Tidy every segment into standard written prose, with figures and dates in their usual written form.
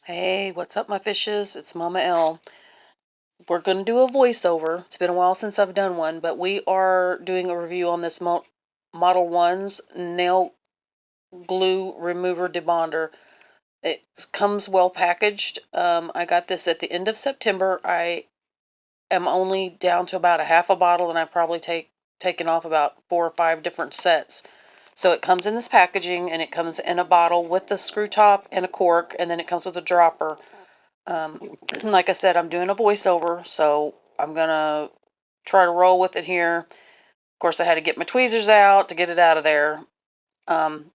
Hey, what's up, my fishes? It's Mama L. We're going to do a voiceover. It's been a while since I've done one, but we are doing a review on this Modelones Nail Glue Remover Debonder. It comes well packaged. I got this at the end of September. I am only down to about a half a bottle, and I've probably taken off about 4 or 5 different sets. So it comes in this packaging, and it comes in a bottle with the screw top and a cork, and then it comes with a dropper. Like I said, I'm doing a voiceover, so I'm gonna try to roll with it here. Of course, I had to get my tweezers out to get it out of there. Um,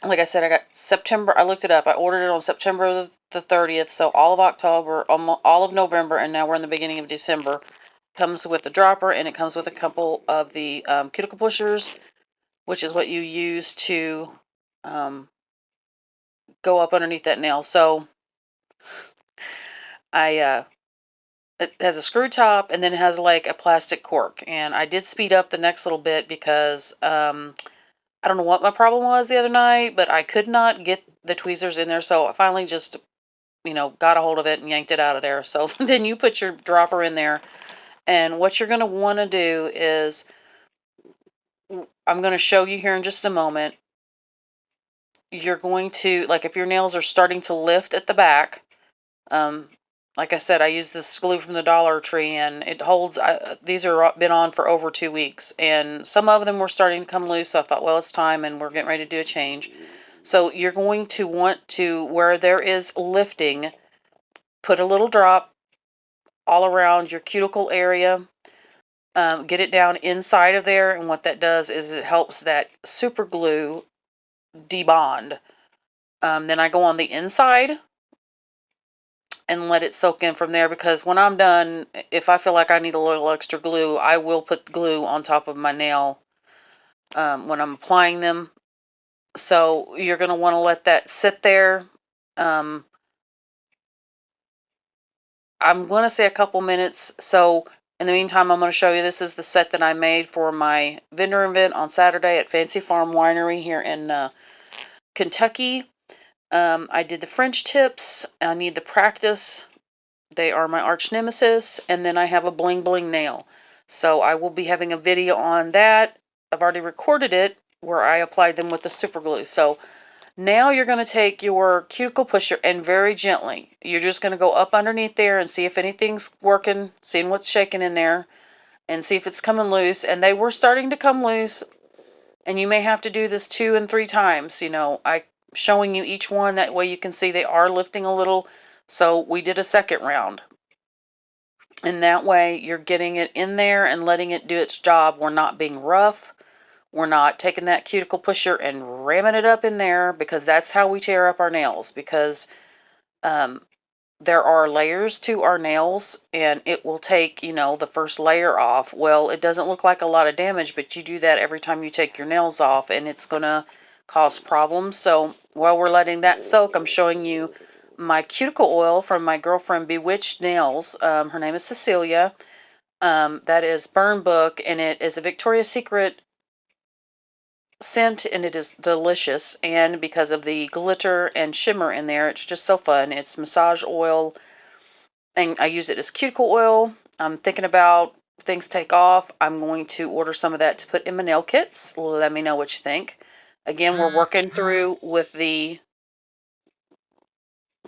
like I said, I got September. I looked it up. I ordered it on September the 30th, so all of October, all of November, and now we're in the beginning of December. Comes with a dropper, and it comes with a couple of the cuticle pushers, which is what you use to um, go up underneath that nail. So I it has a screw top, and then it has like a plastic cork. And I did speed up the next little bit because I don't know what my problem was the other night, but I could not get the tweezers in there. So I finally just, got a hold of it and yanked it out of there. So then you put your dropper in there. And what you're going to want to do is, I'm going to show you here in just a moment. You're going to, like, if your nails are starting to lift at the back, um, like I said, I use this glue from the Dollar Tree, and it holds. These are been on for over 2 weeks, and some of them were starting to come loose. So I thought, well, it's time, and we're getting ready to do a change. So you're going to want to, where there is lifting, put a little drop all around your cuticle area. Get it down inside of there, and what that does is it helps that super glue debond. Then I go on the inside and let it soak in from there, because when I'm done, if I feel like I need a little extra glue, I will put glue on top of my nail when I'm applying them. So you're going to want to let that sit there. Um, I'm going to say a couple minutes. So in the meantime, I'm going to show you, this is the set that I made for my vendor event on Saturday at Fancy Farm Winery here in Kentucky. I did the French tips. I need the practice. They are my arch nemesis. And then I have a bling bling nail. So I will be having a video on that. I've already recorded it where I applied them with the super glue. So now you're going to take your cuticle pusher, and very gently, you're just going to go up underneath there and see if anything's working, seeing what's shaking in there, and see if it's coming loose. And they were starting to come loose, and you may have to do this 2 and 3 times. I showing you each one, that way you can see they are lifting a little. So we did a second round, and that way you're getting it in there and letting it do its job. We're not being rough. We're not taking that cuticle pusher and ramming it up in there, because that's how we tear up our nails. Because um, there are layers to our nails, and it will take, the first layer off. Well, it doesn't look like a lot of damage, but you do that every time you take your nails off, and it's going to cause problems. So while we're letting that soak, I'm showing you my cuticle oil from my girlfriend Bewitched Nails. Her name is Cecilia. That is Burn Book, and it is a Victoria's Secret scent, and it is delicious. And because of the glitter and shimmer in there, it's just so fun. It's massage oil, and I use it as cuticle oil. I'm thinking about, if things take off, I'm going to order some of that to put in my nail kits. Let me know what you think. Again, we're working through with the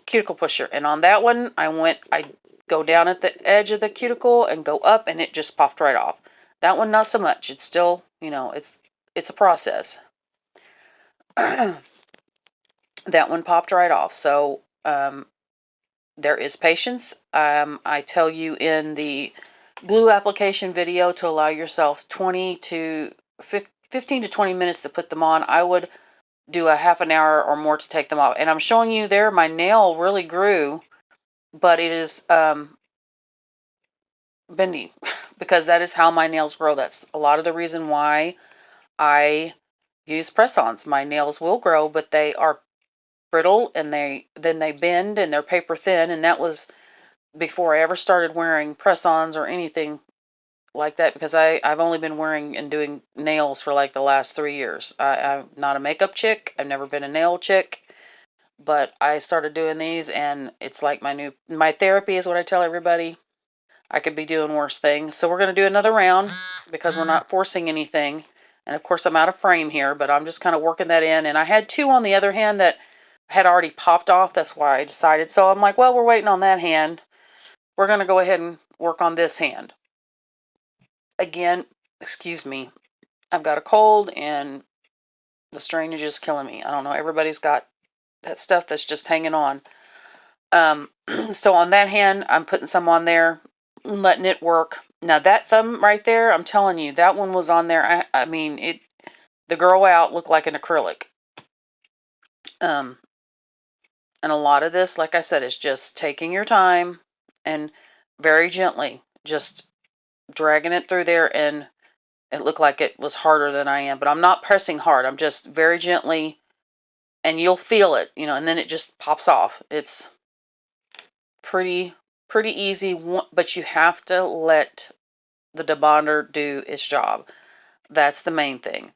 cuticle pusher, and on that one, I go down at the edge of the cuticle and go up, and it just popped right off. That one, not so much. It's still, it's a process. That one popped right off. So there is patience. I tell you in the glue application video to allow yourself 15 to 20 minutes to put them on. I would do a half an hour or more to take them off. And I'm showing you there, my nail really grew, but it is bendy because that is how my nails grow. That's a lot of the reason why I use press-ons. My nails will grow, but they are brittle, and then they bend, and they're paper thin. And that was before I ever started wearing press-ons or anything like that, because I've only been wearing and doing nails for like the last 3 years. I'm not a makeup chick. I've never been a nail chick. but I started doing these, and it's like my therapy is what I tell everybody. I could be doing worse things. So we're going to do another round because we're not forcing anything. And of course, I'm out of frame here, but I'm just kind of working that in. And I had two on the other hand that had already popped off. That's why I decided. So I'm like, well, we're waiting on that hand. We're going to go ahead and work on this hand. Again, excuse me. I've got a cold and the strainage is killing me. I don't know. Everybody's got that stuff that's just hanging on. So on that hand, I'm putting some on there, letting it work. Now that thumb right there, I'm telling you, that one was on there. I mean, the girl out looked like an acrylic. And a lot of this, like I said, is just taking your time and very gently just dragging it through there, and it looked like it was harder than I am, but I'm not pressing hard. I'm just very gently, and you'll feel it, and then it just pops off. It's pretty easy, but you have to let the debonder do its job. That's the main thing.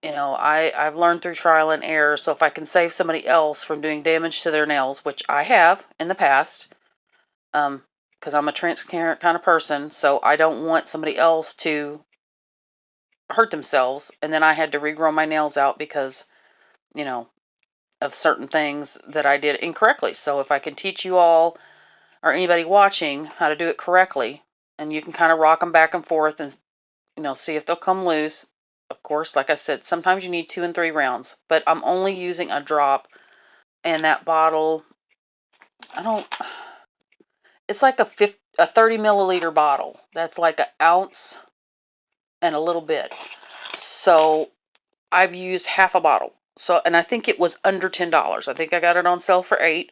I've learned through trial and error, so if I can save somebody else from doing damage to their nails, which I have in the past, because I'm a transparent kind of person, so I don't want somebody else to hurt themselves, and then I had to regrow my nails out because, of certain things that I did incorrectly. So if I can teach you all, or anybody watching, how to do it correctly, and you can kind of rock them back and forth and, see if they'll come loose. Of course, like I said, sometimes you need 2 and 3 rounds, but I'm only using a drop, and that bottle, it's like a 30 milliliter bottle. That's like an ounce and a little bit. So I've used half a bottle. So, and I think it was under $10. I think I got it on sale for $8.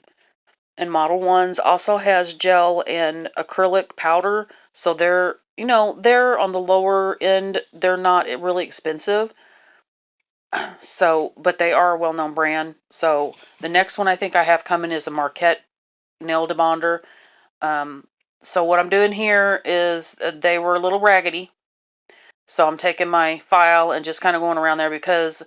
And Model Ones also has gel and acrylic powder. So they're on the lower end. They're not really expensive. So, but they are a well-known brand. So the next one I think I have coming is a Marquette nail debonder. So what I'm doing here is they were a little raggedy. So I'm taking my file and just kind of going around there, because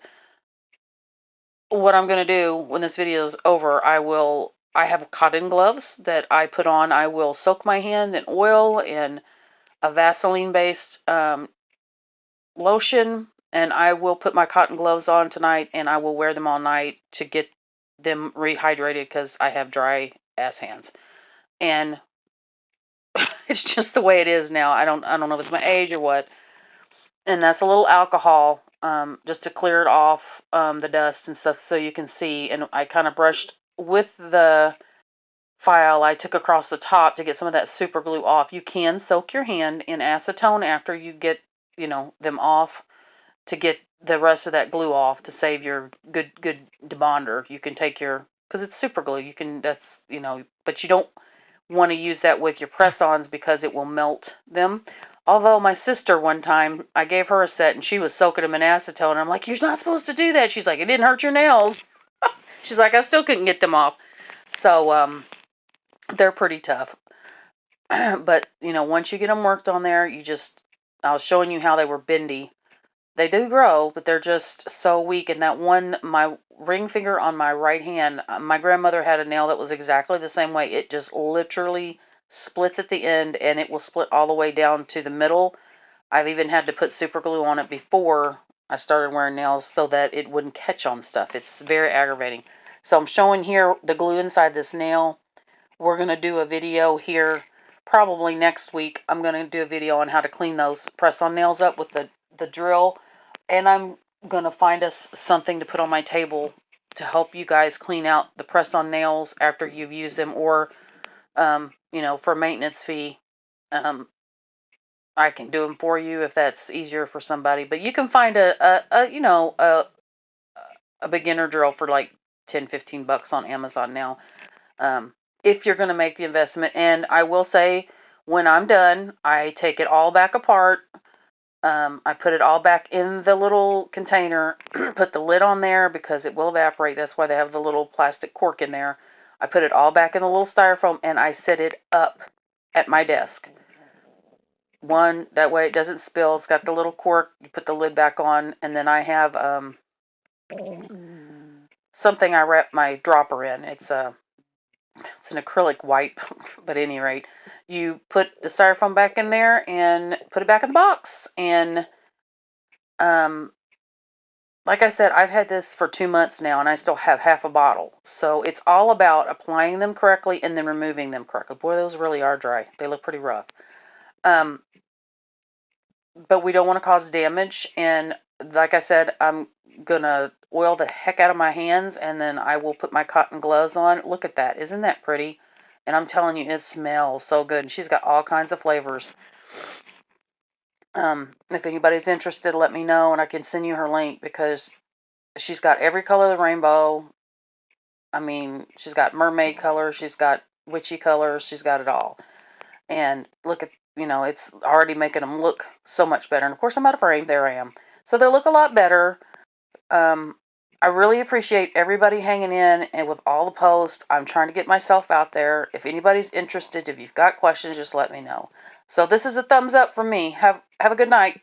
what I'm going to do when this video is over, I have cotton gloves that I put on. I will soak my hand in oil and a Vaseline-based lotion, and I will put my cotton gloves on tonight, and I will wear them all night to get them rehydrated, because I have dry ass hands. And it's just the way it is now. I don't know if it's my age or what. And that's a little alcohol, just to clear it off, the dust and stuff, so you can see. And I kind of brushed with the file I took across the top to get some of that super glue off. You can soak your hand in acetone after you get, them off, to get the rest of that glue off, to save your good debonder. You can take because it's super glue. You can, but you don't want to use that with your press-ons because it will melt them. Although my sister, one time, I gave her a set and she was soaking them in acetone. And I'm like, you're not supposed to do that. She's like, it didn't hurt your nails. She's like, I still couldn't get them off. So they're pretty tough. But, once you get them worked on there, I was showing you how they were bendy. They do grow, but they're just so weak. And that one, my ring finger on my right hand, my grandmother had a nail that was exactly the same way. It just literally splits at the end, and it will split all the way down to the middle. I've even had to put super glue on it before I started wearing nails so that it wouldn't catch on stuff. It's very aggravating. So I'm showing here the glue inside this nail. We're going to do a video here probably next week. I'm going to do a video on how to clean those press-on nails up with the drill. And I'm going to find us something to put on my table to help you guys clean out the press-on nails after you've used them, or, for maintenance fee. I can do them for you if that's easier for somebody. But you can find a beginner drill for like $10-15 on Amazon now. If you're going to make the investment. And I will say, when I'm done, I take it all back apart. I put it all back in the little container, put the lid on there because it will evaporate. That's why they have the little plastic cork in there. I put it all back in the little styrofoam, and I set it up at my desk. One, that way it doesn't spill. It's got the little cork. You put the lid back on, and then I have something I wrap my dropper in. It's an acrylic wipe, but at any rate, you put the styrofoam back in there and put it back in the box. And like I said, I've had this for 2 months now, and I still have half a bottle. So it's all about applying them correctly and then removing them correctly. Boy, those really are dry. They look pretty rough. But we don't want to cause damage. And like I said, I'm going to oil the heck out of my hands, and then I will put my cotton gloves on. Look at that. Isn't that pretty? And I'm telling you, it smells so good. And she's got all kinds of flavors. If anybody's interested, let me know, and I can send you her link, because she's got every color of the rainbow. I mean, she's got mermaid color. She's got witchy colors. She's got it all. And look at, it's already making them look so much better. And of course, I'm out of frame. There I am. So they look a lot better. I really appreciate everybody hanging in and with all the posts. I'm trying to get myself out there. If anybody's interested, if you've got questions, just let me know. So this is a thumbs up from me. Have a good night.